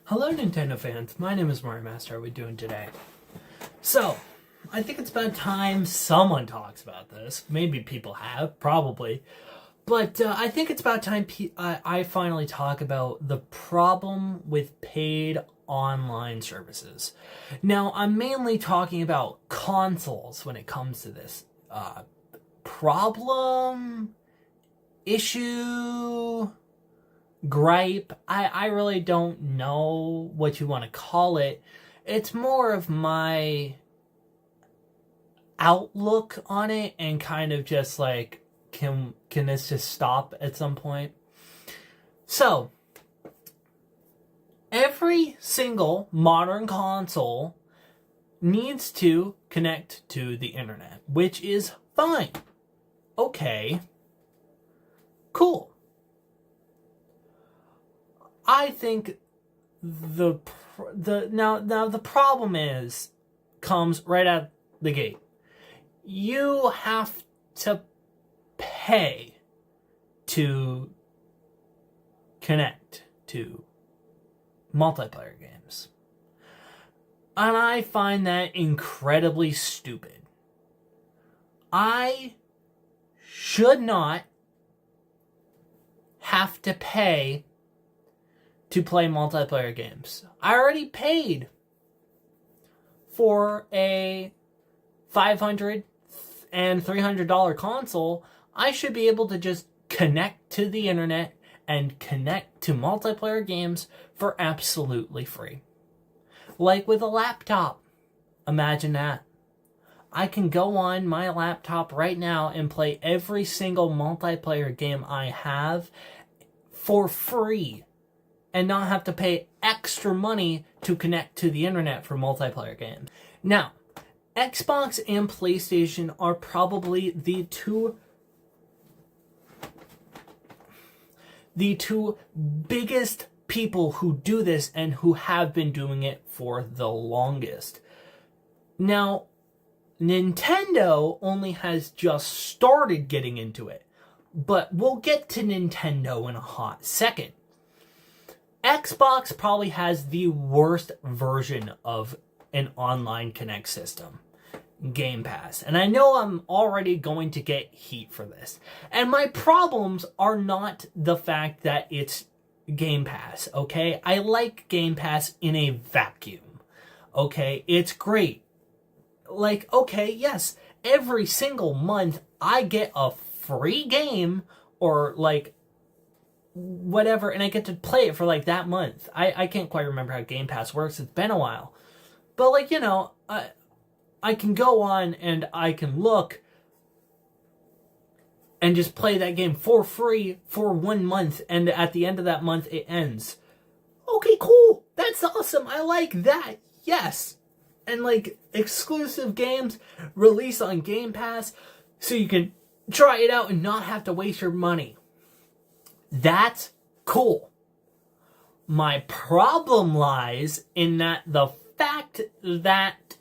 Hello Nintendo fans, my name is Mario Master. How are we doing today? So, I think it's about time someone talks about this. Maybe people have, probably. But I think it's about time I finally talk about the problem with paid online services. Now, I'm mainly talking about consoles when it comes to this. Problem? Issue? Gripe? I really don't know what you want to call it. It's more of my outlook on it and kind of just like, can this just stop at some point? So, every single modern console needs to connect to the internet, which is fine. Okay. Cool. I think the problem comes right out the gate. You have to pay to connect to multiplayer games. And I find that incredibly stupid. I should not have to pay to play multiplayer games. I already paid for a $500 and $300 console. I should be able to just connect to the internet and connect to multiplayer games for absolutely free. Like with a laptop. Imagine that. I can go on my laptop right now and play every single multiplayer game I have for free and not have to pay extra money to connect to the internet for multiplayer games. Now, Xbox and PlayStation are probably the two biggest people who do this and who have been doing it for the longest. Now, Nintendo only has just started getting into it, but we'll get to Nintendo in a hot second. Xbox probably has the worst version of an online Connect system, Game Pass. And I know I'm already going to get heat for this. And my problems are not the fact that it's Game Pass, okay? I like Game Pass in a vacuum, okay? It's great. Like, okay, yes, every single month I get a free game or like whatever, and I get to play it for like that month. I can't quite remember how Game Pass works. It's been a while. But like, you know, I can go on and I can look and just play that game for free for 1 month, and at the end of that month it ends. Okay, cool. That's awesome. I like that. Yes. And like exclusive games release on Game Pass so you can try it out and not have to waste your money. That's cool. My problem lies in that the fact that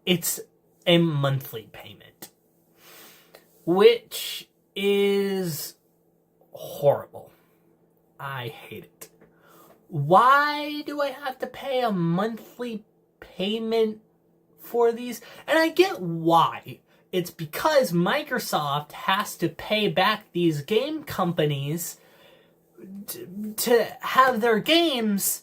it's a monthly payment, which is horrible. I hate it. Why do I have to pay a monthly payment for these? And I get why. It's because Microsoft has to pay back these game companies to have their games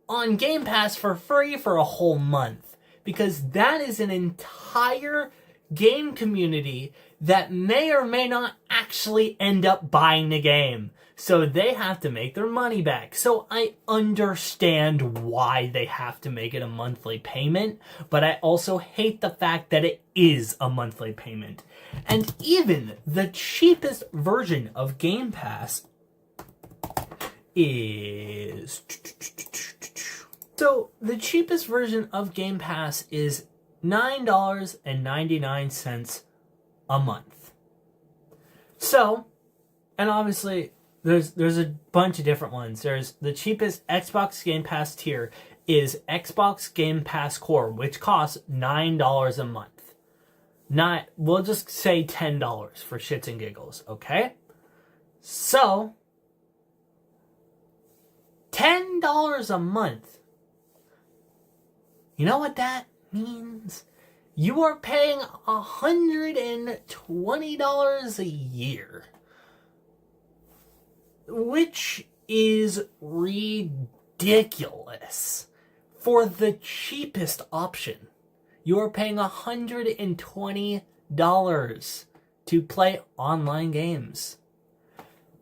on Game Pass for free for a whole month. Because that is an entire game community that may or may not actually end up buying the game. So they have to make their money back. So I understand why they have to make it a monthly payment, but I also hate the fact that it is a monthly payment. And even the cheapest version of Game Pass is... So the cheapest version of Game Pass is $9.99 a month. So, and obviously there's a bunch of different ones. There's the cheapest Xbox Game Pass tier is Xbox Game Pass Core, which costs $9 a month. We'll just say $10 for shits and giggles, okay? So, $10 a month. You know what that means? You are paying $120 a year, which is ridiculous for the cheapest option. You are paying $120 to play online games.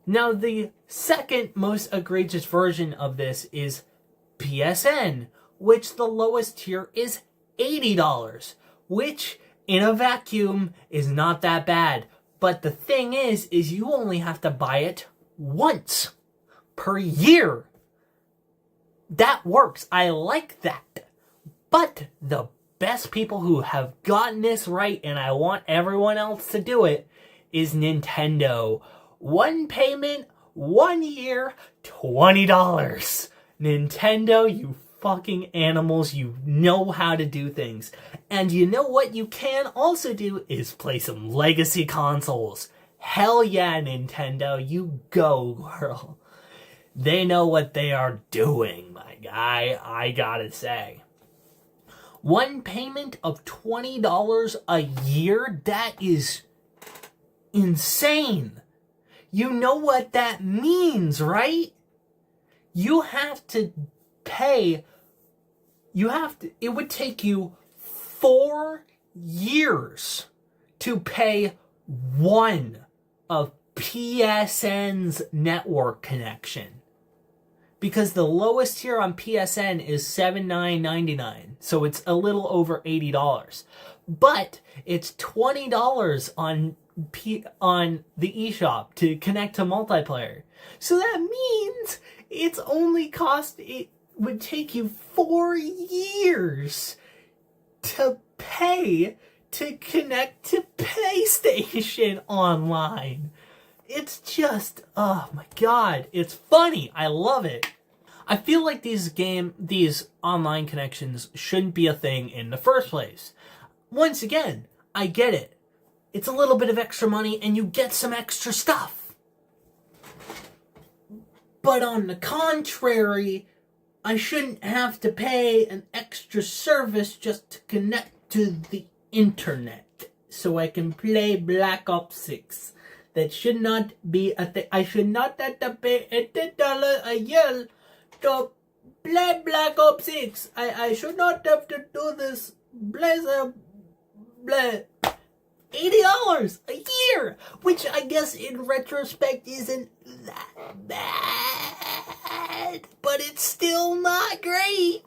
Now, the second most egregious version of this is PSN, which the lowest tier is $80, which in a vacuum is not that bad. But the thing is you only have to buy it once per year. That works. I like that. But the best people who have gotten this right, and I want everyone else to do it, is Nintendo. One payment, 1 year, $20. Nintendo, you fucking animals, you know how to do things. And you know what you can also do is play some legacy consoles. Hell yeah, Nintendo, you go, girl. They know what they are doing, my guy, I gotta say. One payment of $20 a year, that is insane. You know what that means, right? You have to pay, it would take you 4 years to pay one of PSN's network connection. Because the lowest tier on PSN is $79.99, so it's a little over $80. But it's $20 on the eShop to connect to multiplayer. So that means it would take you 4 years to pay to connect to PlayStation Online. It's just, oh my god, it's funny. I love it. I feel like these online connections shouldn't be a thing in the first place. Once again, I get it. It's a little bit of extra money and you get some extra stuff. But on the contrary, I shouldn't have to pay an extra service just to connect to the internet so I can play Black Ops 6. That should not be a thing. I should not have to pay $80 a year to play Black Ops 6. I should not have to do this. $80 a year, which I guess in retrospect isn't that bad, but it's still not great.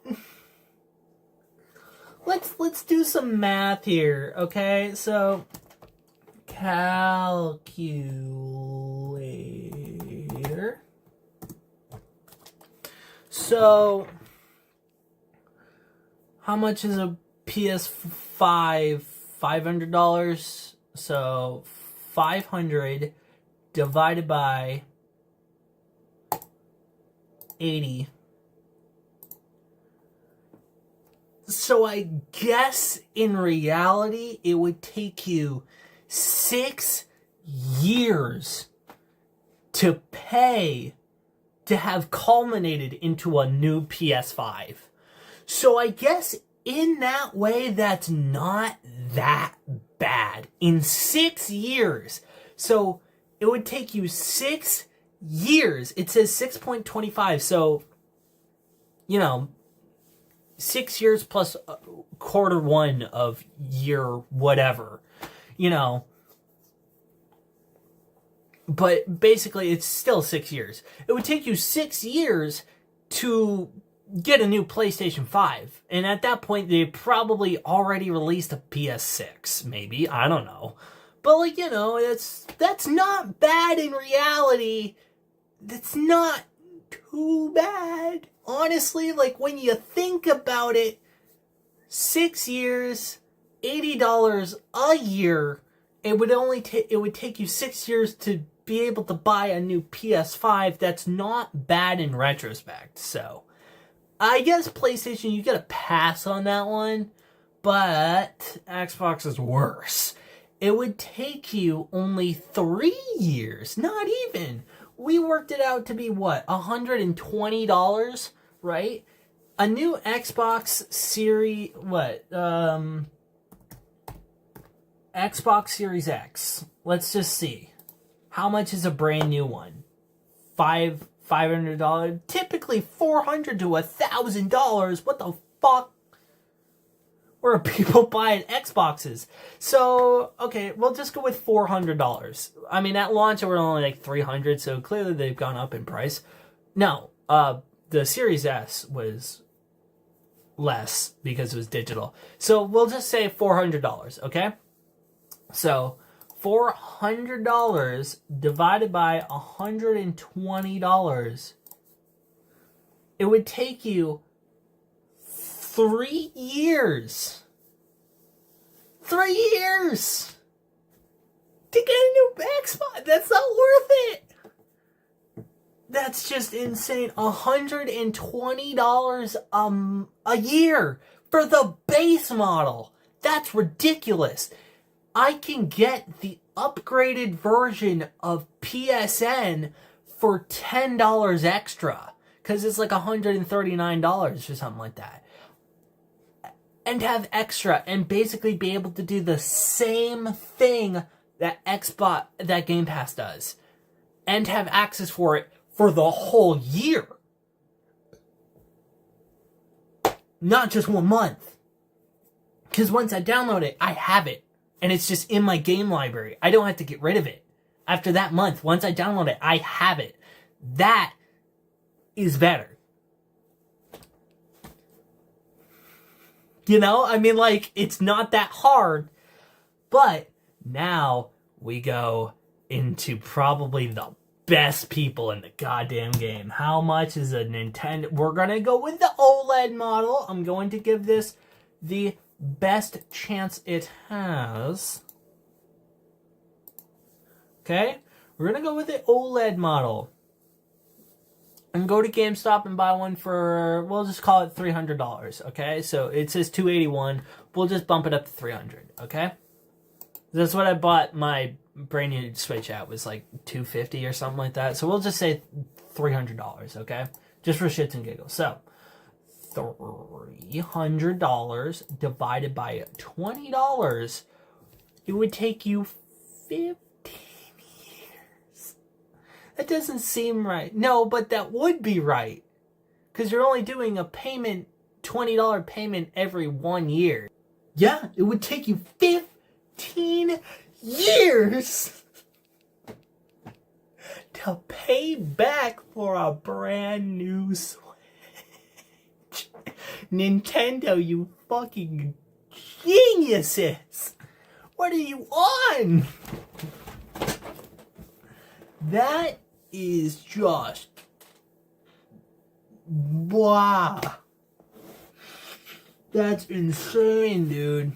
Let's do some math here, okay? So calculator. So how much is a PS5? $500. So 500 divided by 80. So I guess in reality it would take you 6 years to pay to have culminated into a new PS5. So I guess in that way, that's not that bad. In 6 years. So it would take you 6 years. It says 6.25. So, 6 years plus quarter one of year whatever. But basically, it's still 6 years. It would take you 6 years to get a new PlayStation 5. And at that point, they probably already released a PS6, maybe. I don't know. But, that's not bad in reality. That's not too bad. Honestly, when you think about it, 6 years, $80 a year, it would take you 6 years to be able to buy a new PS5. That's not bad in retrospect, so I guess PlayStation, you get a pass on that one, but Xbox is worse. It would take you only 3 years, not even, we worked it out to be what, $120, right? A new Xbox Series, Xbox Series X. Let's just see. How much is a brand new one? $500? Typically $400 to $1,000. What the fuck? Where are people buying Xboxes? So, okay, we'll just go with $400. I mean, at launch, it were only like $300, so clearly they've gone up in price. No, the Series S was less because it was digital. So we'll just say $400, okay? So $400 divided by $120, it would take you 3 years. 3 years to get a new Xbox. That's not worth it. That's just insane. $120 a year for the base model. That's ridiculous. I can get the upgraded version of PSN for $10 extra, because it's like $139 or something like that, and have extra and basically be able to do the same thing that Game Pass does, and have access for it for the whole year, not just 1 month. Because once I download it, I have it, and it's just in my game library. I don't have to get rid of it. After that month, once I download it, I have it. That is better. You know, I mean, like, it's not that hard. But now we go into probably the best people in the goddamn game. How much is a Nintendo? We're going to go with the OLED model. I'm going to give this the best chance it has. Okay? We're going to go with the OLED model. And go to GameStop and buy one for, we'll just call it $300, okay? So it says $281. We'll just bump it up to $300, okay? That's what I bought my brand new Switch at, was like $250 or something like that. So we'll just say $300, okay? Just for shits and giggles. So $300 divided by $20, it would take you 15 years. That doesn't seem right. No, but that would be right, because you're only doing a payment, $20 payment every 1 year. Yeah, it would take you 15 years to pay back for a brand new Switch. Nintendo, you fucking geniuses! What are you on? That is just... wow. That's insane, dude.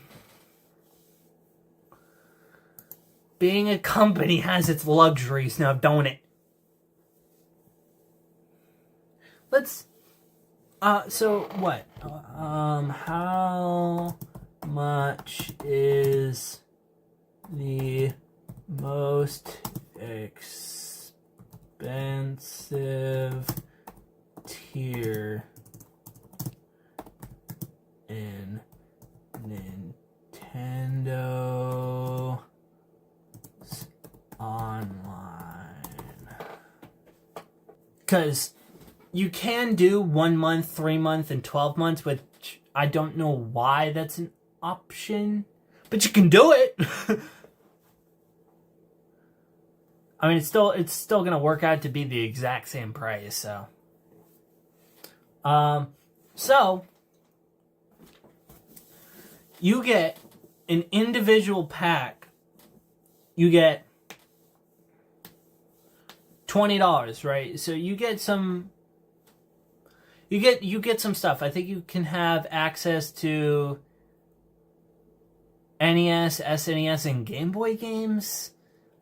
Being a company has its luxuries now, don't it? Let's... so what? How much is the most expensive tier in Nintendo Online? Because you can do 1 month, 3 month, and 12 months, which I don't know why that's an option, but you can do it. I mean, it's still gonna work out to be the exact same price. So, so you get an individual pack. You get $20, right? So you get some. You get some stuff. I think you can have access to NES, SNES, and Game Boy games,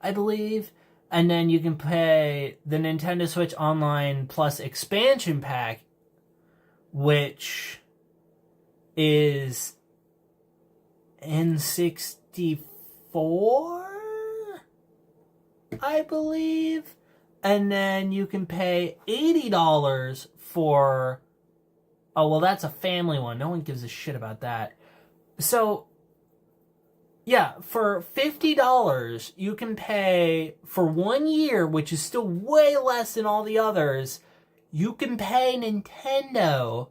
I believe. And then you can pay the Nintendo Switch Online Plus expansion pack, which is N64, I believe. And then you can pay $80 for... Oh, well, that's a family one. No one gives a shit about that. So, yeah, for $50, you can pay for 1 year, which is still way less than all the others. You can pay Nintendo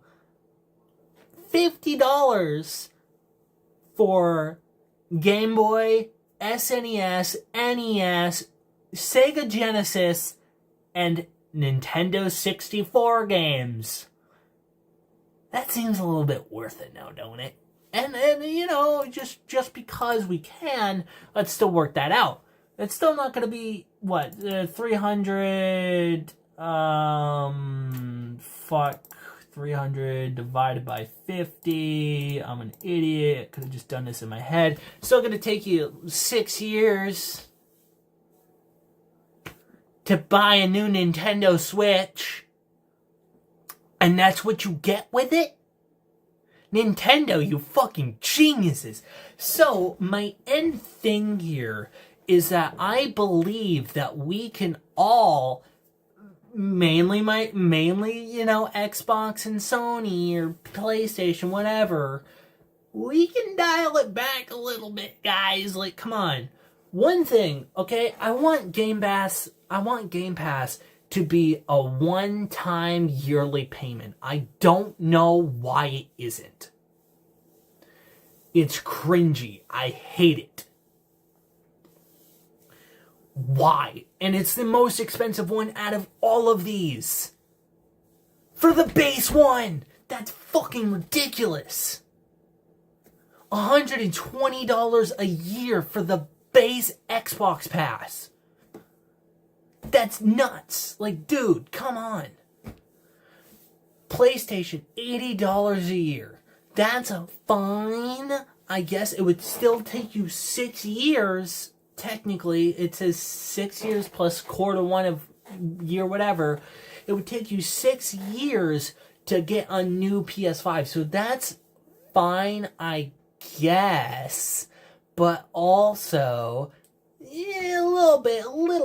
$50 for Game Boy, SNES, NES, Sega Genesis, and Nintendo 64 games. That seems a little bit worth it now, don't it? And you know, just because we can, let's still work that out. It's still not going to be, what, 300, 300 divided by 50. I'm an idiot. I could have just done this in my head. Still going to take you 6 years to buy a new Nintendo Switch. And that's what you get with it? Nintendo, you fucking geniuses. So, my end thing here is that I believe that we can all, mainly, you know, Xbox and Sony or PlayStation, whatever, we can dial it back a little bit, guys. Like, come on. One thing, okay, I want Game Pass to be a one-time yearly payment. I don't know why it isn't. It's cringy. I hate it. Why? And it's the most expensive one out of all of these. For the base one! That's fucking ridiculous. $120 a year for the base Xbox Pass. That's nuts. Like, dude, come on. PlayStation, $80 a year. That's a fine. I guess it would still take you 6 years. Technically, it says 6 years plus quarter one of year whatever. It would take you 6 years to get a new PS5. So that's fine, I guess. But also, yeah, a little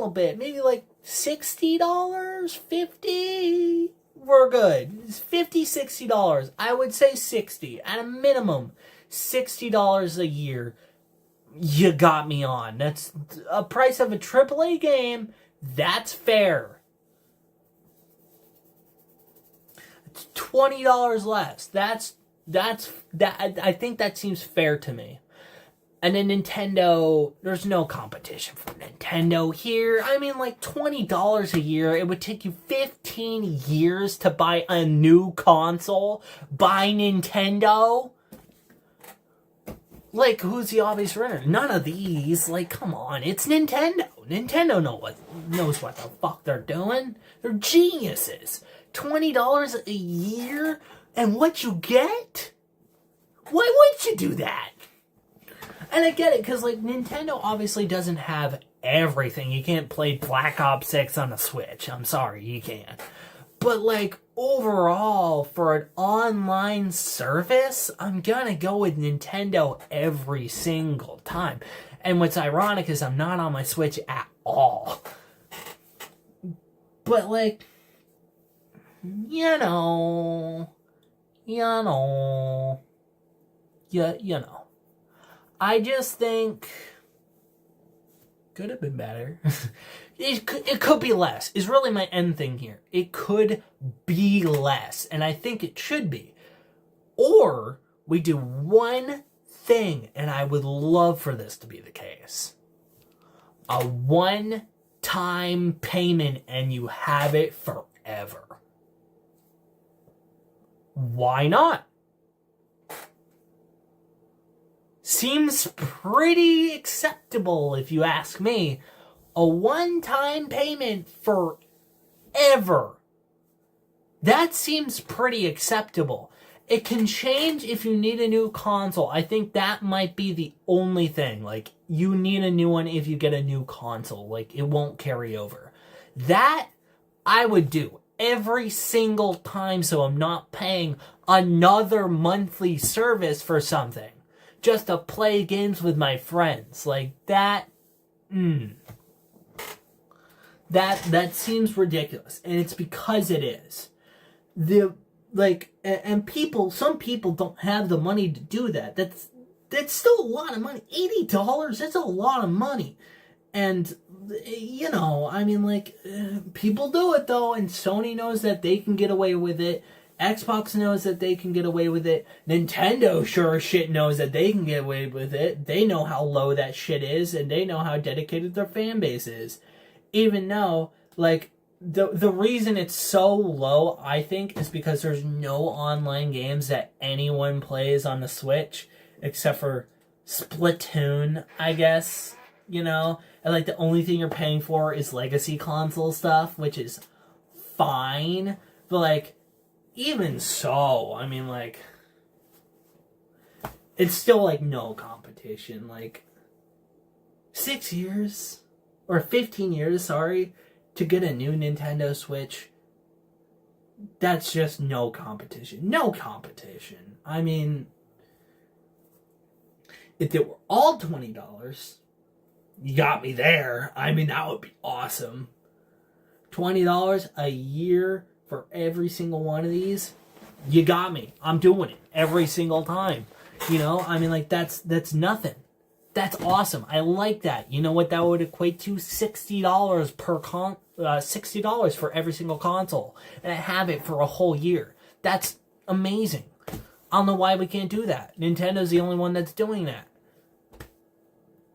bit. Maybe like $60, $50. We're good. It's $50, $60. I would say 60 at a minimum. $60 a year. You got me on. That's a price of a AAA game. That's fair. It's $20 less. That. I think that seems fair to me. And then Nintendo, there's no competition for Nintendo here. I mean, like $20 a year. It would take you 15 years to buy a new console by Nintendo. Like, who's the obvious winner? None of these. Like, come on. It's Nintendo. Nintendo knows what the fuck they're doing. They're geniuses. $20 a year? And what you get? Why wouldn't you do that? And I get it, because, like, Nintendo obviously doesn't have everything. You can't play Black Ops 6 on a Switch. I'm sorry, you can't. But, like, overall, for an online service, I'm gonna go with Nintendo every single time. And what's ironic is I'm not on my Switch at all. But, like, you know. I just think could have been better. It could be less, is really my end thing here. It could be less, and I think it should be. Or we do one thing, and I would love for this to be the case. A one-time payment, and you have it forever. Why not? Seems pretty acceptable, if you ask me. A one-time payment forever. That seems pretty acceptable. It can change if you need a new console. I think that might be the only thing. Like, you need a new one if you get a new console. Like, it won't carry over. That, I would do every single time, so I'm not paying another monthly service for something just to play games with my friends. Like, that, That seems ridiculous, and it's because it is. And some people don't have the money to do that. That's still a lot of money. $80, that's a lot of money. And, people do it, though, and Sony knows that they can get away with it. Xbox knows that they can get away with it. Nintendo sure as shit knows that they can get away with it. They know how low that shit is, and they know how dedicated their fan base is. Even though, the reason it's so low, I think, is because there's no online games that anyone plays on the Switch, except for Splatoon, I guess, And, the only thing you're paying for is legacy console stuff, which is fine. But, even so, it's still, no competition. 6 years, or 15 years, sorry, to get a new Nintendo Switch, that's just no competition. No competition. If it were all $20, you got me there. That would be awesome. $20 a year for every single one of these, you got me. I'm doing it every single time. That's nothing. That's awesome. I like that. You know what that would equate to? $60 per $60 for every single console, and I have it for a whole year. That's amazing. I don't know why we can't do that. Nintendo's the only one that's doing that.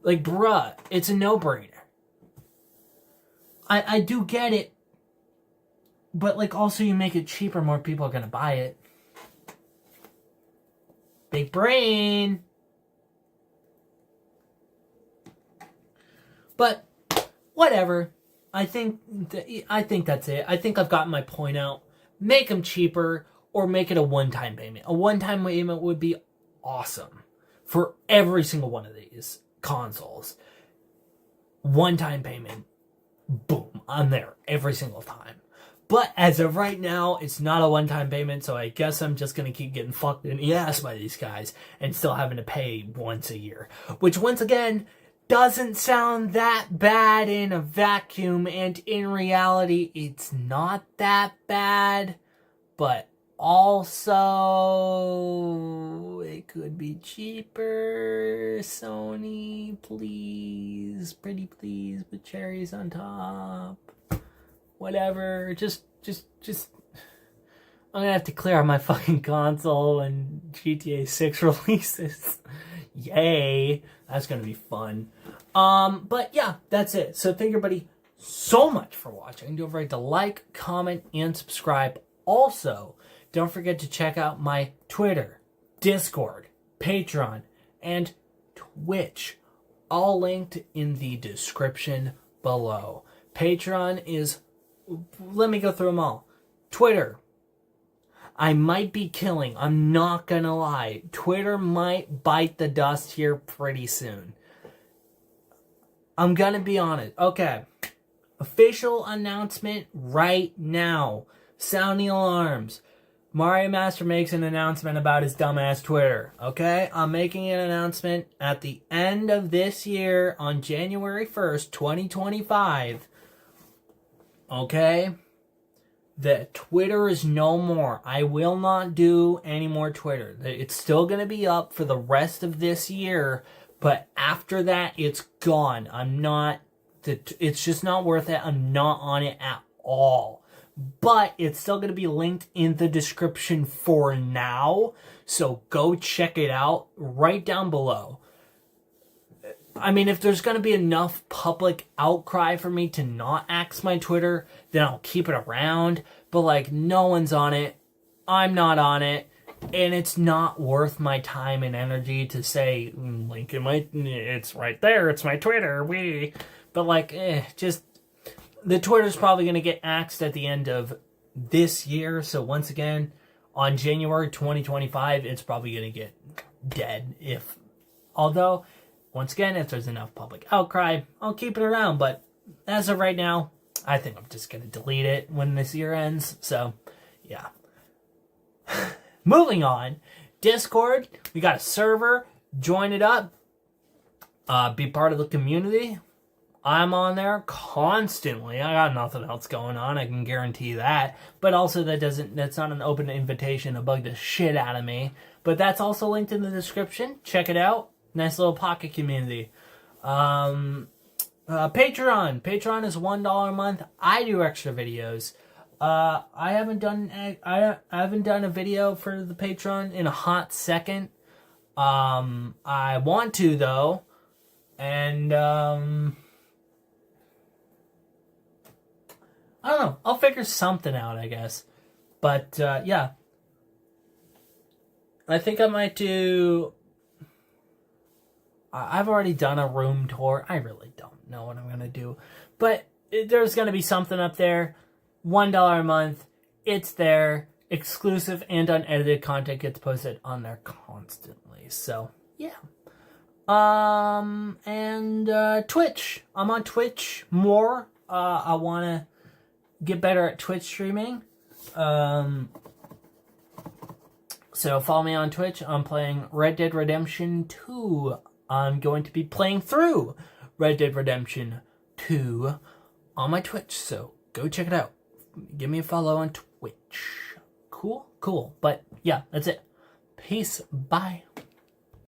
Bruh, it's a no-brainer. I do get it. But, also, you make it cheaper, more people are going to buy it. Big brain. But, whatever. I think that's it. I think I've gotten my point out. Make them cheaper, or make it a one-time payment. A one-time payment would be awesome for every single one of these consoles. One-time payment. Boom. I'm there every single time. But as of right now, it's not a one-time payment, so I guess I'm just going to keep getting fucked in the ass by these guys and still having to pay once a year. Which, once again, doesn't sound that bad in a vacuum, and in reality, it's not that bad. But also, it could be cheaper. Sony, please. Pretty please, with cherries on top. Whatever, just I'm gonna have to clear out my fucking console when GTA 6 releases. Yay, that's gonna be fun. But yeah, that's it. So thank everybody so much for watching. Don't forget to like, comment, and subscribe. Also, don't forget to check out my Twitter, Discord, Patreon, and Twitch. All linked in the description below. Patreon is... Let me go through them all. Twitter. I might be killing. I'm not gonna lie. Twitter might bite the dust here pretty soon. I'm gonna be on it. Okay. Official announcement right now. Sound the alarms. Mario Master makes an announcement about his dumbass Twitter. Okay? I'm making an announcement at the end of this year on January 1st, 2025. Okay? That Twitter is no more. I will not do any more Twitter. It's still going to be up for the rest of this year, but after that, it's gone. It's just not worth it. I'm not on it at all. But it's still going to be linked in the description for now, so go check it out right down below. If there's going to be enough public outcry for me to not axe my Twitter, then I'll keep it around. But, no one's on it. I'm not on it. And it's not worth my time and energy to say, link in it's right there. It's my Twitter. But, the Twitter's probably going to get axed at the end of this year. So, once again, on January 2025, it's probably going to get dead. Although... Once again, if there's enough public outcry, I'll keep it around. But as of right now, I think I'm just going to delete it when this year ends. So, yeah. Moving on. Discord. We got a server. Join it up. Be part of the community. I'm on there constantly. I got nothing else going on, I can guarantee that. But also that's not an open invitation to bug the shit out of me. But that's also linked in the description. Check it out. Nice little pocket community. Patreon. Patreon is $1 a month. I do extra videos. I haven't done a video for the Patreon in a hot second. I want to though. And I don't know. I'll figure something out, I guess. But, yeah. I think I might do... I've already done a room tour. I really don't know what I'm going to do. But there's going to be something up there. $1 a month. It's there. Exclusive and unedited content gets posted on there constantly. So, yeah. And Twitch. I'm on Twitch more. I want to get better at Twitch streaming. So follow me on Twitch. I'm playing Red Dead Redemption 2. I'm going to be playing through Red Dead Redemption 2 on my Twitch. So go check it out. Give me a follow on Twitch. Cool? Cool. But yeah, that's it. Peace. Bye.